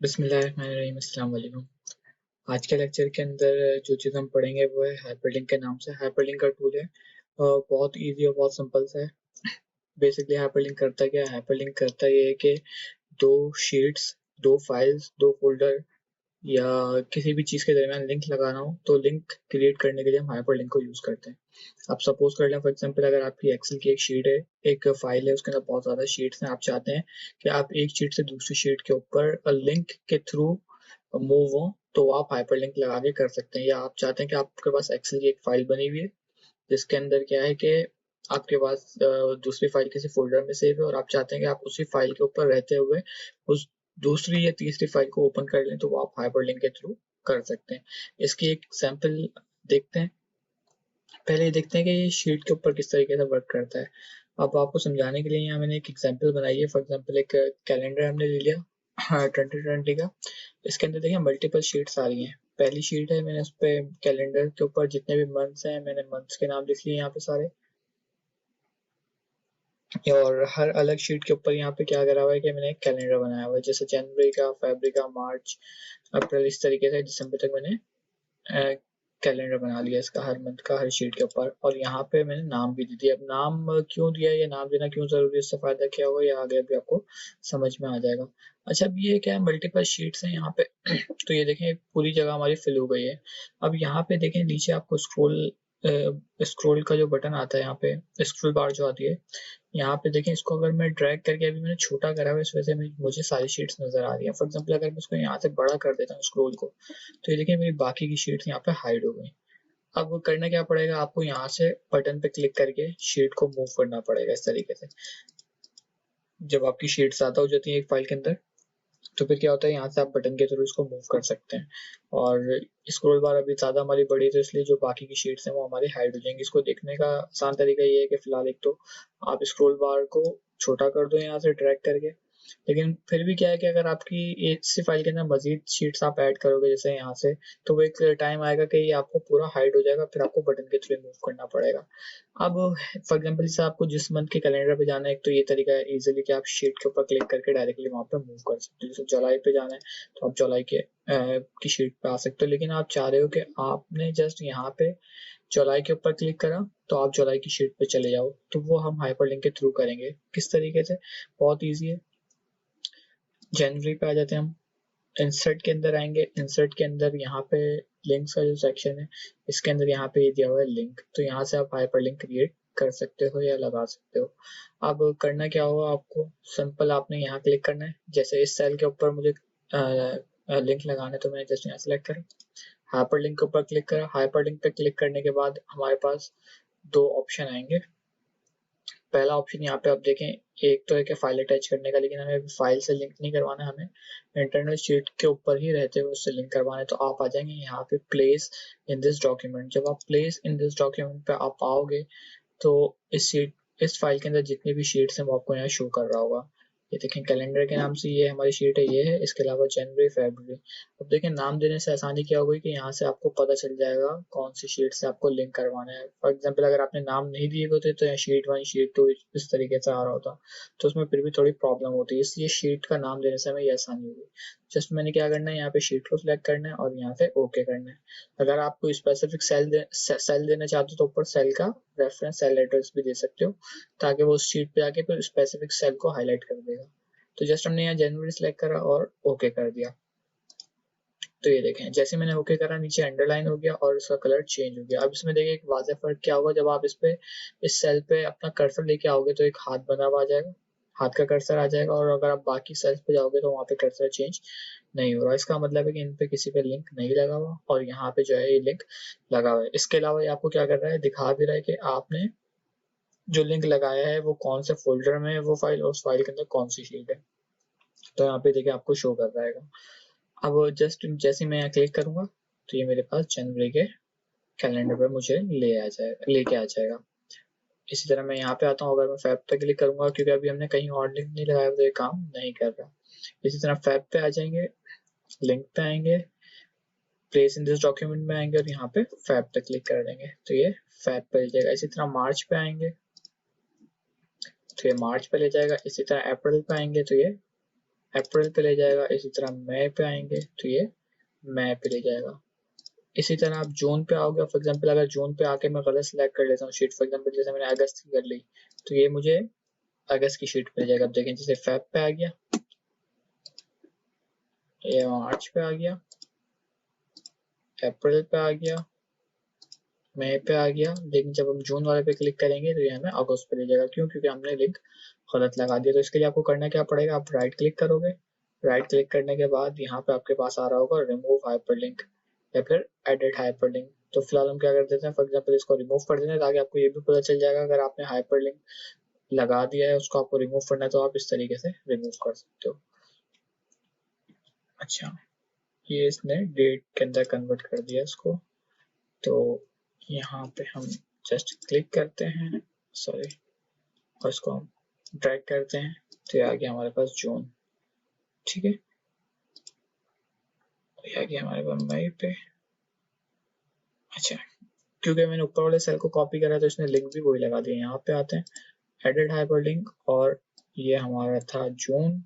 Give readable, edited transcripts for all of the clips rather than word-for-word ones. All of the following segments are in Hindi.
बिस्मिल्लाहिर्रहमानिर्रहीम, अस्सलाम वालेकुम। आज के लेक्चर के अंदर जो चीज़ हम पढ़ेंगे वो है हाइपरलिंक के नाम से। हाइपरलिंक का टूल है, बहुत इजी और बहुत सिंपल सा है। बेसिकली हाइपरलिंक करता क्या है? हाइपरलिंक करता ये है कि दो शीट्स, दो फाइल्स, दो फोल्डर या किसी भी चीज़ के दरमियान लिंक लगाना हो तो लिंक क्रिएट करने के लिए हम हाइपरलिंक को यूज़ करते हैं। आप सपोज कर लें, फॉर एग्जांपल, अगर आपकी एक्सेल की एक शीट है, एक फाइल है, उसके अंदर बहुत ज़्यादा शीट्स हैं। आप चाहते हैं कि आप एक शीट से दूसरी शीट के ऊपर लिंक के थ्रू मूव हो, तो आप हाइपरलिंक लगा के कर सकते हैं। या आप चाहते हैं कि आपके पास एक्सेल की एक फाइल बनी हुई है जिसके अंदर क्या है कि आपके पास दूसरी फाइल किसी फोल्डर में सेव है और आप चाहते हैं कि आप उसी फाइल के ऊपर रहते हुए उस दूसरी या तीसरी फाइल को ओपन कर लें, तो वो आप हाइपरलिंक के थ्रू कर सकते हैं। इसकी एक सैंपल देखते हैं। पहले ये देखते हैं कि ये शीट के ऊपर किस तरीके से वर्क करता है। अब आपको समझाने के लिए यहाँ मैंने एक एग्जांपल बनाई है। फॉर एग्जांपल, एक कैलेंडर हमने ले लिया, हाँ, 2020 का। इसके अंदर देखिए मल्टीपल शीट्स आ रही हैं। पहली शीट है, मैंने उस पे कैलेंडर के ऊपर जितने भी मंथ्स हैं मैंने मंथ्स के नाम लिख लिए यहाँ पे सारे। और हर अलग शीट के ऊपर यहाँ पे क्या करा हुआ है कि मैंने एक कैलेंडर बनाया हुआ है, जैसे जनवरी का, फरवरी का, मार्च, अप्रैल, इस तरीके से दिसंबर तक मैंने कैलेंडर बना लिया इसका, हर मंथ का, हर शीट के ऊपर। और यहाँ पे मैंने नाम भी दे दिया। अब नाम क्यों दिया, ये नाम देना क्यों जरूरी है, इससे फायदा क्या होगा ये आगे भी आपको समझ में आ जाएगा। अच्छा, अब ये क्या है, मल्टीपल शीट्स हैं यहाँ पे। तो ये देखें पूरी जगह हमारी फिल हो गई है। अब यहाँ पे देखें नीचे आपको स्क्रोल का जो बटन आता है, यहाँ पे स्क्रोल बार जो आती है, यहाँ पे देखें, इसको अगर मैं ड्रैग करके अभी मैंने छोटा करा हुआ है, इस वजह से मुझे सारी शीट्स नजर आ रही है। फॉर एग्जांपल, अगर मैं इसको यहाँ से बड़ा कर देता हूँ स्क्रोल को, तो ये देखिए मेरी बाकी की शीट्स यहाँ पे हाइड हो गई। अब करना क्या पड़ेगा, आपको यहाँ से बटन पे क्लिक करके शीट को मूव करना पड़ेगा इस तरीके से। जब आपकी शीट ज्यादा हो जाती है एक फाइल के अंदर, तो फिर क्या होता है, यहाँ से आप बटन के थ्रू इसको मूव कर सकते हैं। और स्क्रॉल बार अभी ज्यादा हमारी बड़ी है, तो इसलिए जो बाकी की शीट्स हैं वो हमारी हाइड हो जाएंगी। इसको देखने का आसान तरीका ये है कि फिलहाल एक तो आप स्क्रॉल बार को छोटा कर दो यहाँ से ड्रैग करके। लेकिन फिर भी क्या है कि अगर आपकी एक सी फाइल के अंदर मजीद शीट्स आप ऐड करोगे जैसे यहाँ से, तो वो एक टाइम आएगा कि ये आपको पूरा हाइड हो जाएगा, फिर आपको बटन के थ्रू मूव करना पड़ेगा। अब फॉर एग्जांपल, जैसे आपको जिस मंथ के कैलेंडर पे जाना है, एक तो ये तरीका है इजीली कि आप शीट के ऊपर क्लिक करके डायरेक्टली वहां पे मूव कर सकते हो। जैसे जुलाई पे जाना है तो आप जुलाई के की शीट पे आ सकते हो। लेकिन आप चाह रहे हो कि आपने जस्ट यहाँ पे जुलाई के ऊपर क्लिक करा तो आप जुलाई की शीट पे चले जाओ, तो वो हम हाइपरलिंक के थ्रू करेंगे। किस तरीके से? बहुत ईजी है। जनवरी पे आ जाते हैं हम, इंसर्ट के अंदर आएंगे। इंसर्ट के अंदर यहाँ पे लिंक्स का जो सेक्शन है, इसके अंदर यहाँ पे ये दिया हुआ है लिंक, तो यहाँ से आप हाइपर लिंक क्रिएट कर सकते हो या लगा सकते हो। अब करना क्या होगा आपको, सिंपल आपने यहाँ क्लिक करना है। जैसे इस सेल के ऊपर मुझे लिंक लगाना है, तो मैंने जस्ट यहाँ सेलेक्ट करा, हाइपर लिंक के ऊपर क्लिक करा। हाइपर लिंक पे क्लिक करने के बाद हमारे पास दो ऑप्शन आएंगे। पहला ऑप्शन यहाँ पे आप देखें, एक तो है कि फाइल अटैच करने का, लेकिन हमें फाइल से लिंक नहीं करवाना, हमें इंटरनल शीट के ऊपर ही रहते हुए उससे लिंक करवाना है। तो आप आ जाएंगे यहाँ पे प्लेस इन दिस डॉक्यूमेंट। जब आप प्लेस इन दिस डॉक्यूमेंट पे आप आओगे, तो इस फाइल के अंदर जितनी भी शीट्स हैं वो आपको यहाँ शो कर रहा होगा। ये देखें, कैलेंडर के नाम से ये हमारी शीट है, ये है। इसके अलावा जनवरी, फरवरी। अब देखें, नाम देने से आसानी क्या होगी कि यहाँ से आपको पता चल जाएगा कौन सी शीट से आपको लिंक करवाना है। फॉर एग्जाम्पल, अगर आपने नाम नहीं दिए होते तो यहाँ शीट 1, शीट 2 इस तरीके से आ रहा होता, तो उसमें फिर भी थोड़ी प्रॉब्लम होती है। इसलिए शीट का नाम देने से हमें ये आसानी होगी। जस्ट मैंने क्या करना है, यहाँ पे शीट को सिलेक्ट करना है और यहाँ से ओके करना है। अगर आपको स्पेसिफिक सेल देना चाहते हो तो ऊपर सेल का रेफरेंस, सेल एड्रेस भी दे सकते हो, ताकि वो उस शीट पे आके फिर स्पेसिफिक सेल को हाईलाइट कर देगा। तो जस्ट हमने यहाँ जनवरी सेलेक्ट करा और ओके कर दिया। तो ये देखें, जैसे मैंने ओके करा, नीचे अंडरलाइन हो गया और उसका कलर चेंज हो गया। अब इसमें देखिए एक वाज़ेह फर्क क्या होगा, जब आप इस सेल पे अपना कर्सर लेके आओगे तो एक हाथ बना हुआ आ जाएगा, हाथ का कर्सर आ जाएगा। और अगर आप बाकी सेल्स पे जाओगे तो वहाँ पे कर्सर चेंज नहीं हो रहा। इसका मतलब है कि इन पे किसी पे लिंक नहीं लगा हुआ और यहाँ पे जो है ये लिंक लगा हुआ है। इसके अलावा ये आपको क्या कर रहा है, दिखा भी रहा है कि आपने जो लिंक लगाया है वो कौन से फोल्डर में है वो फाइल, और उस फाइल के अंदर कौन सी शीट है। तो यहाँ पे देखिए आपको शो कर रहेगा। अब जस्ट जैसे मैं यहाँ क्लिक करूंगा तो ये मेरे पास जनवरी के कैलेंडर पे मुझे लेके आ जाएगा। इसी तरह मैं यहाँ पे आता हूँ, अगर मैं फैब पे क्लिक करूंगा, क्योंकि अभी हमने कहीं और लिंक नहीं लगाया तो ये काम नहीं कर रहा। इसी तरह फैब पे आ जाएंगे, लिंक पे आएंगे, प्लेस इन दिस डॉक्यूमेंट में आएंगे और यहाँ पे फैब पे क्लिक कर देंगे तो ये फैब पे ले जाएगा। इसी तरह मार्च पे आएंगे तो ये मार्च पे ले जाएगा। इसी तरह अप्रैल पे आएंगे तो ये अप्रैल पे ले जाएगा। इसी तरह मई पे आएंगे तो ये मई पे ले जाएगा। इसी तरह आप जून पे आओगे, फॉर एग्जांपल अगर जून पे आके मैं गलत सेलेक्ट कर लेता हूँ शीट, फॉर एग्जांपल जैसे मैंने अगस्त की कर ली तो ये मुझे अगस्त की शीट पे जाएगा। अब देखें जैसे फेब पे आ गया, ये मार्च पे आ गया, अप्रैल पे आ गया, मई पे आ गया। लेकिन जब हम जून वाले पे क्लिक करेंगे तो ये हमें अगस्त पे ले जाएगा। क्यों? क्योंकि हमने लिंक गलत लगा दिया। तो इसके लिए आपको करना क्या पड़ेगा, आप राइट क्लिक करोगे, राइट क्लिक करने के बाद यहाँ पे आपके पास आ रहा होगा रिमूव हाइपरलिंक या फिर एडिट हाइपरलिंक। तो फिलहाल हम क्या कर देते हैं, फॉर एग्जांपल इसको रिमूव कर देते हैं ताकि आपको ये भी पता चल जाएगा अगर आपने हाइपरलिंक लगा दिया है उसको आपको रिमूव करना है तो आप इस तरीके से रिमूव कर सकते हो। अच्छा, ये इसने डेट के अंदर कन्वर्ट कर दिया इसको। तो यहाँ पे हम जस्ट क्लिक करते हैं, सॉरी, और इसको हम ड्रैग करते हैं तो ये आ गया हमारे पास जून। ठीक है, ये आ गया हमारे पास मई पे। अच्छा, क्योंकि मैंने ऊपर वाले सेल को कॉपी करा तो इसने लिंक भी वही लगा दिया। यहाँ पे आते हैं एडिट हाइपरलिंक और ये हमारा था जून,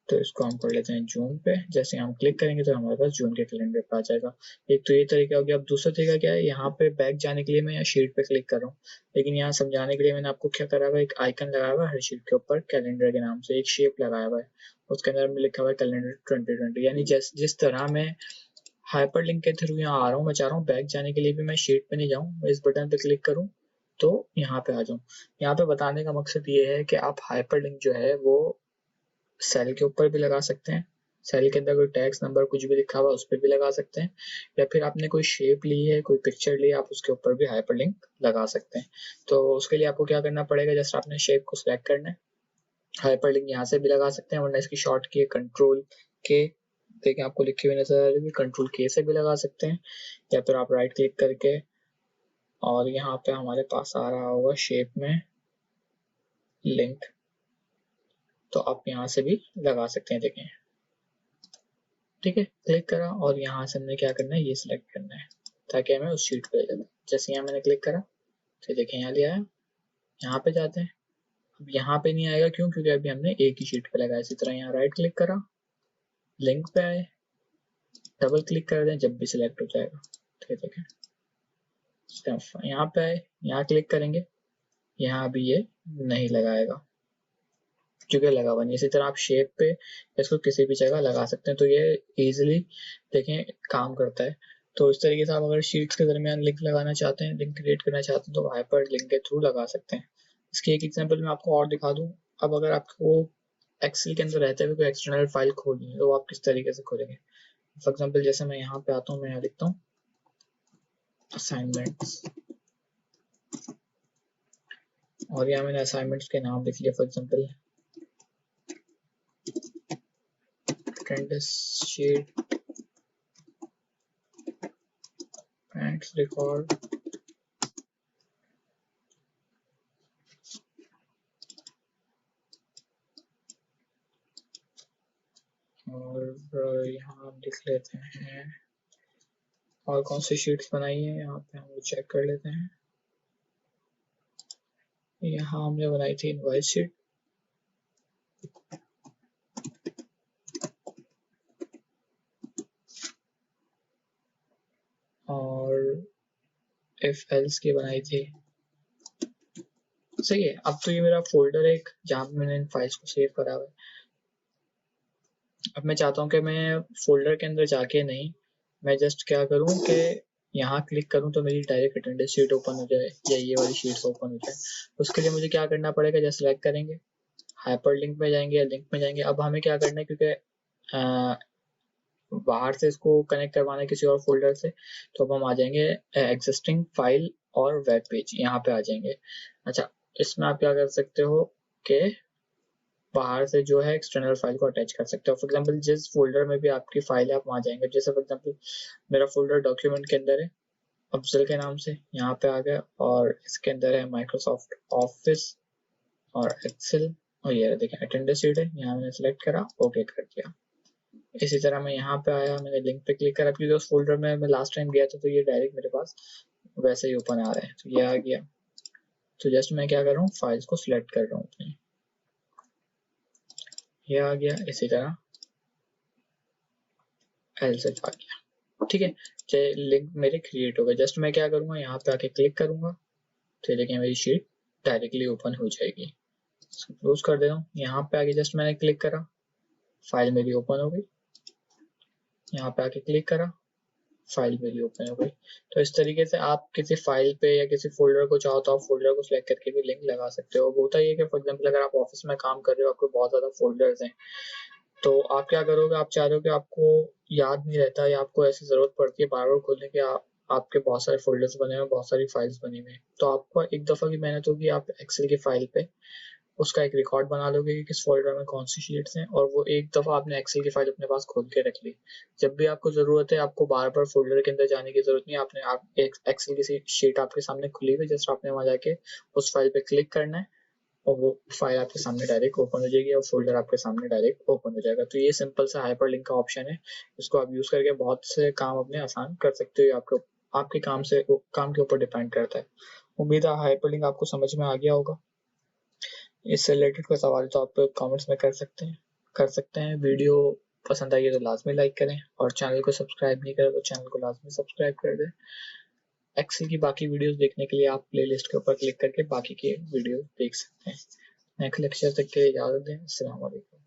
तो इसको हम कर लेते हैं जून पे। जैसे हम क्लिक करेंगे तो हमारे पास जून के कैलेंडर पे आ जाएगा। एक तो ये तरीका हो गया। अब दूसरा तरीका क्या है, यहाँ पे बैक जाने के लिए मैं यहाँ शीट पे क्लिक कर रहा हूँ, लेकिन यहाँ समझाने के लिए मैंने आपको क्या करा हुआ है, एक आइकन लगाया हुआ है हर शीट के ऊपर कैलेंडर के नाम से, एक शेप लगाया हुआ है, उसके अंदर में लिखा हुआ है कैलेंडर 2020। यानी जिस तरह मैं हाइपर लिंक के थ्रू यहाँ आ रहा हूँ, मैं चाह रहा हूँ बैक जाने के लिए भी मैं शीट पे नहीं जाऊँ, मैं इस बटन पे क्लिक करूँ तो यहाँ पे आ जाऊँ। यहाँ पे बताने का मकसद ये है कि आप हाइपर लिंक जो है वो सेल के ऊपर भी लगा सकते हैं, सेल के अंदर कोई टैक्स नंबर कुछ भी लिखा हुआ उस पर भी लगा सकते हैं, या फिर आपने कोई शेप ली है, कोई पिक्चर ली है, आप उसके ऊपर भी हाइपरलिंक लगा सकते हैं। तो उसके लिए आपको क्या करना पड़ेगा, जस्ट आपने शेप को सिलेक्ट करना है, हाइपरलिंक यहाँ से भी लगा सकते हैं, वरना इसकी शॉर्ट की कंट्रोल के, देखिए आपको लिखी हुई नजर आ रही है, कंट्रोल के से भी लगा सकते हैं, या फिर आप राइट क्लिक करके और यहाँ पे हमारे पास आ रहा होगा शेप में लिंक, तो आप यहाँ से भी लगा सकते हैं। देखें, ठीक है, क्लिक करा और यहाँ से हमने क्या करना है, ये सिलेक्ट करना है ताकि हमें उस शीट पे ले जाए। जैसे यहाँ मैंने क्लिक करा तो देखें यहाँ ले आया। यहाँ पे जाते हैं, अब यहाँ पे नहीं आएगा, क्यों? क्योंकि अभी हमने एक ही शीट पे लगाया। इसी तरह यहाँ राइट क्लिक करा, लिंक पे आए, डबल क्लिक कर दें, जब भी सिलेक्ट हो जाएगा। ठीक है, यहाँ पे आए, यहाँ क्लिक करेंगे, यहाँ भी ये नहीं लगाएगा क्योंकि लगा हुआ नहीं। इसी तरह आप शेप पे इसको किसी भी जगह लगा सकते हैं, तो ये इजीली देखें काम करता है। तो इस तरीके से आप अगर शीट्स के दरमियान लिंक लगाना चाहते हैं, लिंक क्रिएट करना चाहते हैं, तो हाइपर लिंक के थ्रू लगा सकते हैं। इसकी एक एग्जांपल मैं आपको और दिखा दूं। अब अगर आपको एक्सेल के अंदर रहते हुए कोई एक्सटर्नल फाइल खोलनी है तो आप किस तरीके से खोलेंगे। फॉर एग्जाम्पल जैसे मैं यहाँ पे आता हूँ, मैं यहाँ लिखता हूँ असाइनमेंट्स, और यहाँ मैंने असाइनमेंट्स के नाम लिख लिया, for example attendance sheet, pants record, और यहाँ हम लिख लेते हैं और कौन सी शीट्स बनाई है, यहाँ पे हम वो चेक कर लेते हैं। यहाँ हमने बनाई थी इनवॉइस शीट, और इफ एल्स की बनाई थी। सही है। अब तो ये मेरा फोल्डर है एक जहाँ पे मैंने इन फाइल्स को सेव करा हुआ है। अब मैं चाहता हूँ कि मैं फोल्डर के अंदर जाके नहीं, मैं जस्ट क्या करूँ कि यहाँ क्लिक करूँ तो मेरी डायरेक्ट अटेंडेंस शीट ओपन हो जाए या ये वाली शीट्स ओपन हो जाए। उसके लिए मुझे क्या करना पड़ेगा, जस्ट सेलेक्ट करेंगे, हाइपर लिंक में जाएंगे या लिंक में जाएंगे। अब हमें क्या करना है, क्योंकि बाहर से इसको कनेक्ट करवाना है किसी और फोल्डर से, तो अब हम आ जाएंगे एग्जिस्टिंग फाइल और वेब पेज, यहाँ पे आ जाएंगे। अच्छा, इसमें आप क्या कर सकते हो कि बाहर से जो है एक्सटर्नल फाइल को अटैच कर सकते हो। फॉर एग्जांपल जिस फोल्डर में भी आपकी फाइल है आप वहाँ जाएंगे। जैसे फॉर एग्जांपल मेरा फोल्डर डॉक्यूमेंट के अंदर है, अफजल के नाम से, यहाँ पे आ गया, और इसके अंदर है माइक्रोसॉफ्ट ऑफिस और एक्सेल, और ये देखें अटेंडेंस शीट है, यहाँ मैंने सेलेक्ट करा, ओके कर दिया। इसी तरह मैं यहाँ पे आया, मैंने लिंक पे क्लिक करा, क्योंकि उस फोल्डर में मैं लास्ट टाइम गया था तो ये डायरेक्ट मेरे पास वैसे ही ओपन आ रहा है, तो ये आ गया। तो जस्ट मैं क्या कर रहा हूँ, फाइल्स को सिलेक्ट कर रहा हूँ अपनी, ये आ गया, इसी तरह LZ आ गया। ठीक है, चाहे लिंक मेरे क्रिएट हो गए। जस्ट मैं क्या करूंगा, यहाँ पे आके क्लिक करूंगा तो देखिए मेरी शीट डायरेक्टली ओपन हो जाएगी। क्लोज कर दे रहा हूँ। यहाँ पे आके जस्ट मैंने क्लिक करा, फाइल मेरी ओपन हो गई। यहाँ पे आके क्लिक करा, फाइल मेरी ओपन हो गई। तो इस तरीके से आप किसी फाइल पे या किसी फोल्डर को चाहो तो आप फोल्डर को सिलेक्ट करके भी लिंक लगा सकते हो। होता ही है कि फॉर एग्जांपल अगर आप ऑफिस में काम कर रहे हो, आपको बहुत ज़्यादा फोल्डर्स हैं, तो आप क्या करोगे, आप चाह रहे हो कि आपको याद नहीं रहता या आपको ऐसी ज़रूरत पड़ती है बार बार खोलने की, आपके बहुत सारे फोल्डर्स बने हुए हैं, बहुत सारी फाइल्स बनी हुई हैं, तो आपको एक दफ़ा की मेहनत होगी, आप एक्सेल की फाइल पे उसका एक रिकॉर्ड बना लोगे कि किस फोल्डर में कौन सी शीट्स हैं, और वो एक दफ़ा आपने एक्सेल की फाइल अपने पास खोल के रख ली। जब भी आपको ज़रूरत है, आपको बार बार फोल्डर के अंदर जाने की ज़रूरत नहीं है। आपने आप एक एक्सेल की शीट आपके सामने खुली हुई, जस्ट आपने वहाँ जाके उस फाइल पे क्लिक करना है और वो फाइल आपके सामने डायरेक्ट ओपन हो जाएगी और फोल्डर आपके सामने डायरेक्ट ओपन हो जाएगा। तो ये सिंपल सा हाइपरलिंक का ऑप्शन है, इसको आप यूज़ करके बहुत से काम अपने आसान कर सकते हो। आपके काम के ऊपर डिपेंड करता है। उम्मीद है हाइपरलिंक आपको समझ में आ गया होगा। इससे रिलेटेड कोई सवाल तो आप कमेंट्स में कर सकते हैं। वीडियो पसंद आई है तो लाजमी लाइक करें, और चैनल को सब्सक्राइब नहीं करें तो चैनल को लाजमी सब्सक्राइब कर दें। एक्सेल की बाकी वीडियोस देखने के लिए आप प्लेलिस्ट के ऊपर क्लिक करके बाकी के वीडियो देख सकते हैं। नेक्स्ट लेक्चर तक के लिए इजाज़त दें। अस्सलाम वालेकुम।